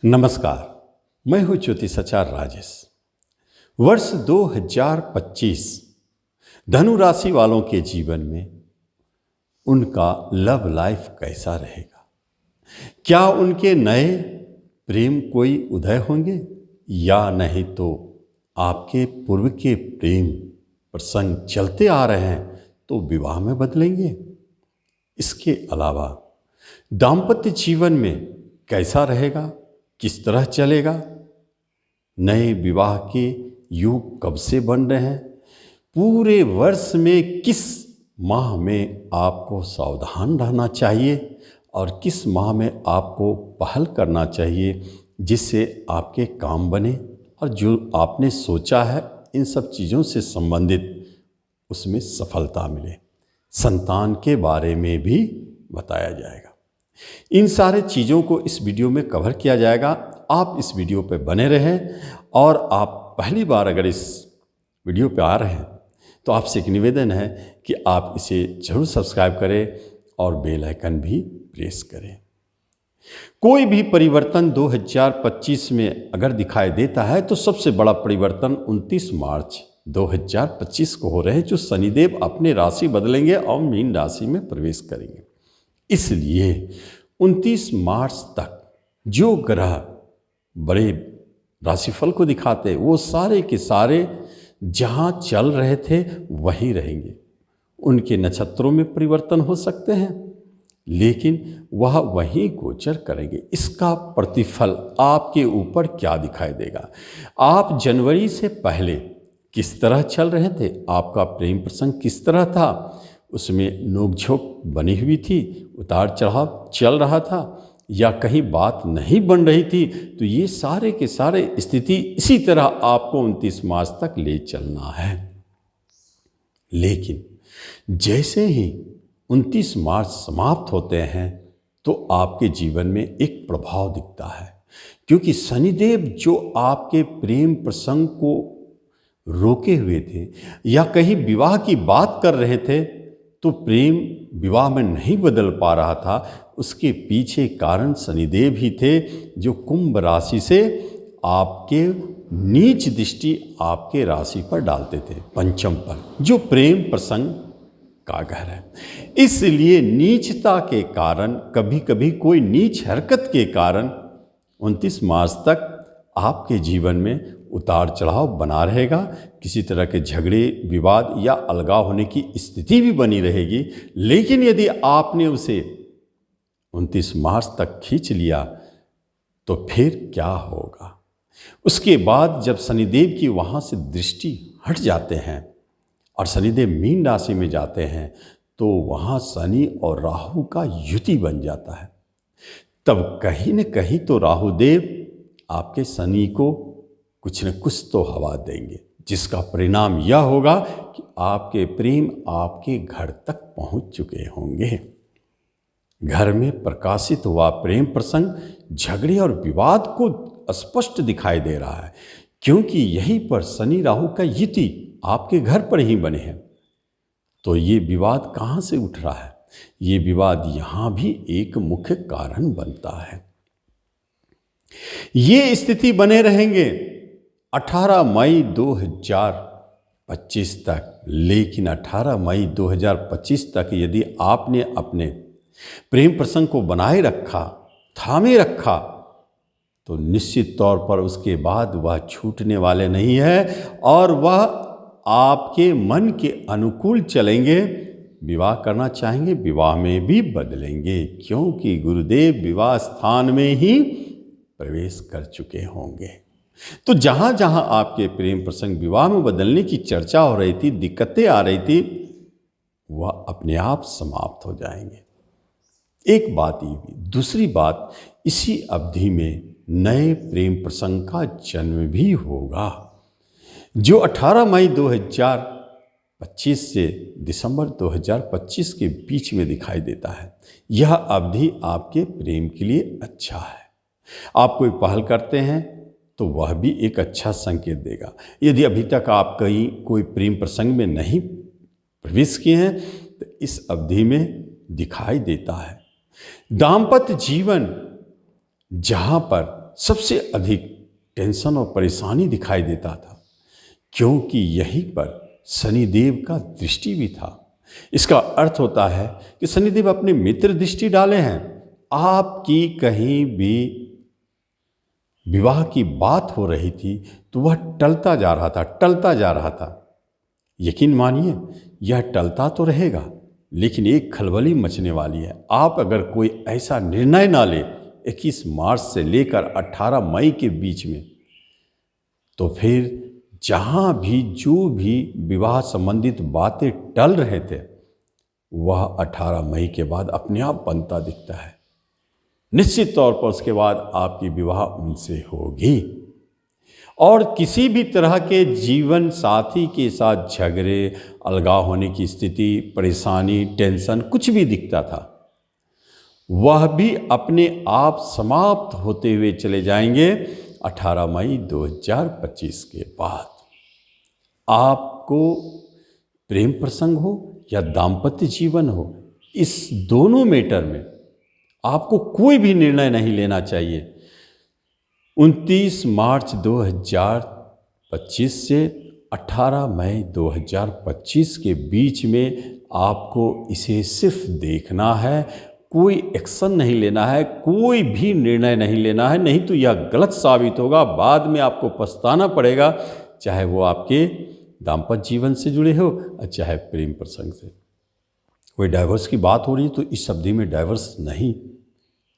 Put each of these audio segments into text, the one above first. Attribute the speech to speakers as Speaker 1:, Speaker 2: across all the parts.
Speaker 1: नमस्कार, मैं हूं ज्योतिषाचार्य राजेश। वर्ष 2025 धनु राशि वालों के जीवन में उनका लव लाइफ कैसा रहेगा? क्या उनके नए प्रेम कोई उदय होंगे या नहीं तो आपके पूर्व के प्रेम प्रसंग चलते आ रहे हैं तो विवाह में बदलेंगे? इसके अलावा दाम्पत्य जीवन में कैसा रहेगा, किस तरह चलेगा? नए विवाह के योग कब से बन रहे हैं? पूरे वर्ष में किस माह में आपको सावधान रहना चाहिए और किस माह में आपको पहल करना चाहिए जिससे आपके काम बने और जो आपने सोचा है इन सब चीज़ों से संबंधित उसमें सफलता मिले। संतान के बारे में भी बताया जाएगा। इन सारे चीज़ों को इस वीडियो में कवर किया जाएगा। आप इस वीडियो पर बने रहें और आप पहली बार अगर इस वीडियो पे आ रहे हैं तो आपसे एक निवेदन है कि आप इसे जरूर सब्सक्राइब करें और बेल आइकन भी प्रेस करें। कोई भी परिवर्तन 2025 में अगर दिखाई देता है तो सबसे बड़ा परिवर्तन 29 मार्च 2025 को हो रहे हैं, जो शनिदेव अपने राशि बदलेंगे और मीन राशि में प्रवेश करेंगे। इसलिए 29 मार्च तक जो ग्रह बड़े राशिफल को दिखाते वो सारे के सारे जहाँ चल रहे थे वहीं रहेंगे। उनके नक्षत्रों में परिवर्तन हो सकते हैं लेकिन वह वहीं गोचर करेंगे। इसका प्रतिफल आपके ऊपर क्या दिखाई देगा? आप जनवरी से पहले किस तरह चल रहे थे? आपका प्रेम प्रसंग किस तरह था? उसमें नोकझोंक बनी हुई थी, उतार चढ़ाव चल रहा था या कहीं बात नहीं बन रही थी? तो ये सारे के सारे स्थिति इसी तरह आपको 29 मार्च तक ले चलना है। लेकिन जैसे ही 29 मार्च समाप्त होते हैं तो आपके जीवन में एक प्रभाव दिखता है, क्योंकि शनिदेव जो आपके प्रेम प्रसंग को रोके हुए थे या कहीं विवाह की बात कर रहे थे तो प्रेम विवाह में नहीं बदल पा रहा था, उसके पीछे कारण शनिदेव ही थे जो कुंभ राशि से आपके नीच दृष्टि आपके राशि पर डालते थे, पंचम पर, जो प्रेम प्रसंग का घर है। इसलिए नीचता के कारण, कभी कभी कोई नीच हरकत के कारण 29 मार्च तक आपके जीवन में उतार चढ़ाव बना रहेगा। किसी तरह के झगड़े विवाद या अलगाव होने की स्थिति भी बनी रहेगी। लेकिन यदि आपने उसे 29 मार्च तक खींच लिया तो फिर क्या होगा? उसके बाद जब शनिदेव की वहाँ से दृष्टि हट जाते हैं और शनिदेव मीन राशि में जाते हैं तो वहाँ शनि और राहु का युति बन जाता है। तब कहीं न कहीं तो राहुदेव आपके शनि को कुछ न कुछ तो हवा देंगे, जिसका परिणाम यह होगा कि आपके प्रेम आपके घर तक पहुंच चुके होंगे। घर में प्रकाशित हुआ प्रेम प्रसंग झगड़े और विवाद को स्पष्ट दिखाई दे रहा है, क्योंकि यहीं पर शनि राहु का युति आपके घर पर ही बने हैं। तो ये विवाद कहाँ से उठ रहा है? ये विवाद यहाँ भी एक मुख्य कारण बनता है। ये स्थिति बने रहेंगे 18 मई 2025 तक। लेकिन 18 मई 2025 तक यदि आपने अपने प्रेम प्रसंग को बनाए रखा, थामे रखा, तो निश्चित तौर पर उसके बाद वह छूटने वाले नहीं है और वह आपके मन के अनुकूल चलेंगे। विवाह करना चाहेंगे, विवाह में भी बदलेंगे, क्योंकि गुरुदेव विवाह स्थान में ही प्रवेश कर चुके होंगे। तो जहाँ जहाँ आपके प्रेम प्रसंग विवाह में बदलने की चर्चा हो रही थी, दिक्कतें आ रही थी, वह अपने आप समाप्त हो जाएंगे। एक बात ये भी। दूसरी बात, इसी अवधि में नए प्रेम प्रसंग का जन्म भी होगा, जो 18 मई 2025 से दिसंबर 2025 के बीच में दिखाई देता है। यह अवधि आपके प्रेम के लिए अच्छा है। आप कोई पहल करते हैं तो वह भी एक अच्छा संकेत देगा। यदि अभी तक आप कहीं कोई प्रेम प्रसंग में नहीं प्रवेश किए हैं तो इस अवधि में दिखाई देता है। दाम्पत्य जीवन जहाँ पर सबसे अधिक टेंशन और परेशानी दिखाई देता था, क्योंकि यहीं पर शनिदेव का दृष्टि भी था। इसका अर्थ होता है कि शनिदेव अपने मित्र दृष्टि डाले हैं। आपकी कहीं भी विवाह की बात हो रही थी तो वह टलता जा रहा था। यकीन मानिए, यह टलता तो रहेगा, लेकिन एक खलबली मचने वाली है। आप अगर कोई ऐसा निर्णय ना ले 21 मार्च से लेकर 18 मई के बीच में, तो फिर जहाँ भी जो भी विवाह संबंधित बातें टल रहे थे, वह 18 मई के बाद अपने आप बनता दिखता है। निश्चित तौर पर उसके बाद आपकी विवाह उनसे होगी। और किसी भी तरह के जीवन साथी के साथ झगड़े, अलगाव होने की स्थिति, परेशानी, टेंशन कुछ भी दिखता था, वह भी अपने आप समाप्त होते हुए चले जाएंगे 18 मई 2025 के बाद। आपको प्रेम प्रसंग हो या दाम्पत्य जीवन हो, इस दोनों मैटर में आपको कोई भी निर्णय नहीं लेना चाहिए। 29 मार्च 2025 से 18 मई 2025 के बीच में आपको इसे सिर्फ देखना है, कोई एक्शन नहीं लेना है, कोई भी निर्णय नहीं लेना है, नहीं तो यह गलत साबित होगा। बाद में आपको पछताना पड़ेगा, चाहे वो आपके दाम्पत्य जीवन से जुड़े हो और चाहे प्रेम प्रसंग से। कोई डाइवर्स की बात हो रही तो इस अवधि में डाइवर्स नहीं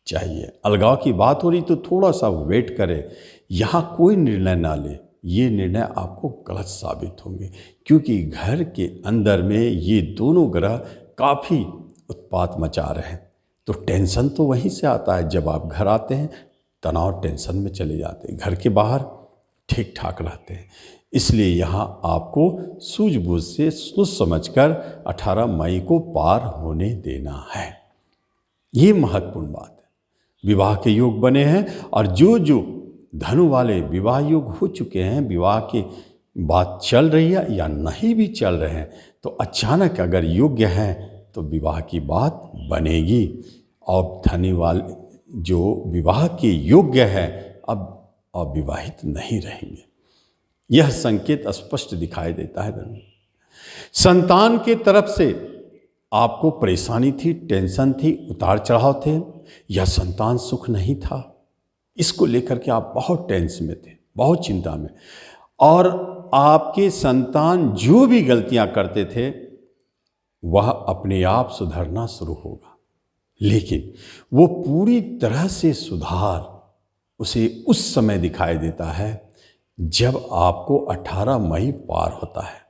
Speaker 1: चाहिए। अलगाव की बात हो रही तो थोड़ा सा वेट करें, यहाँ कोई निर्णय ना ले। ये निर्णय आपको गलत साबित होंगे, क्योंकि घर के अंदर में ये दोनों ग्रह काफ़ी उत्पात मचा रहे हैं। तो टेंशन तो वहीं से आता है। जब आप घर आते हैं, तनाव टेंशन में चले जाते हैं, घर के बाहर ठीक ठाक रहते हैं। इसलिए यहाँ आपको सूझबूझ से सोच समझकर 18 मई को पार होने देना है। ये महत्वपूर्ण बात है। विवाह के योग बने हैं, और जो धनु वाले विवाह योग हो चुके हैं, विवाह की बात चल रही है या नहीं भी चल रहे हैं, तो अचानक अगर योग्य हैं तो विवाह की बात बनेगी। और धनु वाले जो विवाह के योग्य हैं अब अविवाहित नहीं रहेंगे। यह संकेत स्पष्ट दिखाई देता है। संतान के तरफ से आपको परेशानी थी, टेंशन थी, उतार चढ़ाव थे, या संतान सुख नहीं था, इसको लेकर के आप बहुत टेंशन में थे, बहुत चिंता में। और आपके संतान जो भी गलतियां करते थे वह अपने आप सुधरना शुरू होगा, लेकिन वो पूरी तरह से सुधार उसे उस समय दिखाई देता है जब आपको 18 मई पार होता है।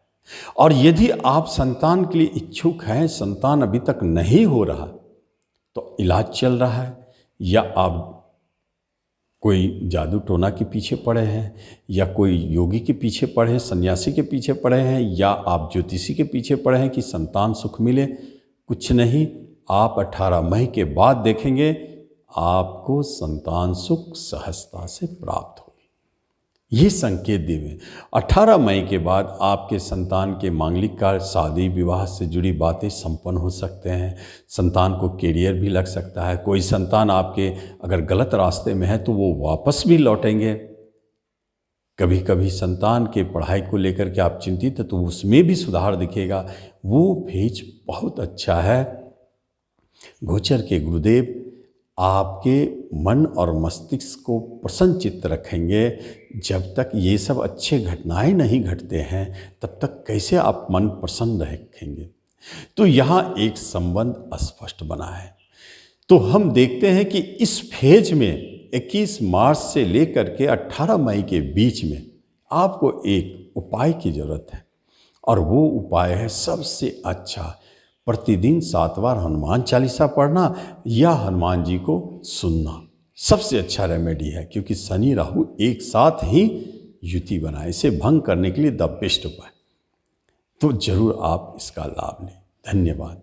Speaker 1: और यदि आप संतान के लिए इच्छुक हैं, संतान अभी तक नहीं हो रहा, तो इलाज चल रहा है, या आप कोई जादू टोना के पीछे पड़े हैं, या कोई योगी के पीछे पड़े हैं, सन्यासी के पीछे पड़े हैं, या आप ज्योतिषी के पीछे पड़े हैं कि संतान सुख मिले, कुछ नहीं। आप 18 मई के बाद देखेंगे आपको संतान सुख सहजता से प्राप्त होगी। ये संकेत दिए। 18 मई के बाद आपके संतान के मांगलिक कार्य, शादी विवाह से जुड़ी बातें संपन्न हो सकते हैं। संतान को कैरियर भी लग सकता है। कोई संतान आपके अगर गलत रास्ते में है तो वो वापस भी लौटेंगे। कभी कभी संतान के पढ़ाई को लेकर के आप चिंतित है तो उसमें भी सुधार दिखेगा। वो फेज बहुत अच्छा है। गोचर के गुरुदेव आपके मन और मस्तिष्क को प्रसन्नचित्त रखेंगे। जब तक ये सब अच्छे घटनाएं नहीं घटते हैं तब तक कैसे आप मन प्रसन्न रखेंगे। तो यहाँ एक संबंध स्पष्ट बना है। तो हम देखते हैं कि इस फेज में 21 मार्च से लेकर के 18 मई के बीच में आपको एक उपाय की जरूरत है, और वो उपाय है सबसे अच्छा, प्रतिदिन 7 बार हनुमान चालीसा पढ़ना या हनुमान जी को सुनना सबसे अच्छा रेमेडी है। क्योंकि शनि राहु एक साथ ही युति बनाए, इसे भंग करने के लिए द बेस्ट उपाय। तो जरूर आप इसका लाभ लें। धन्यवाद।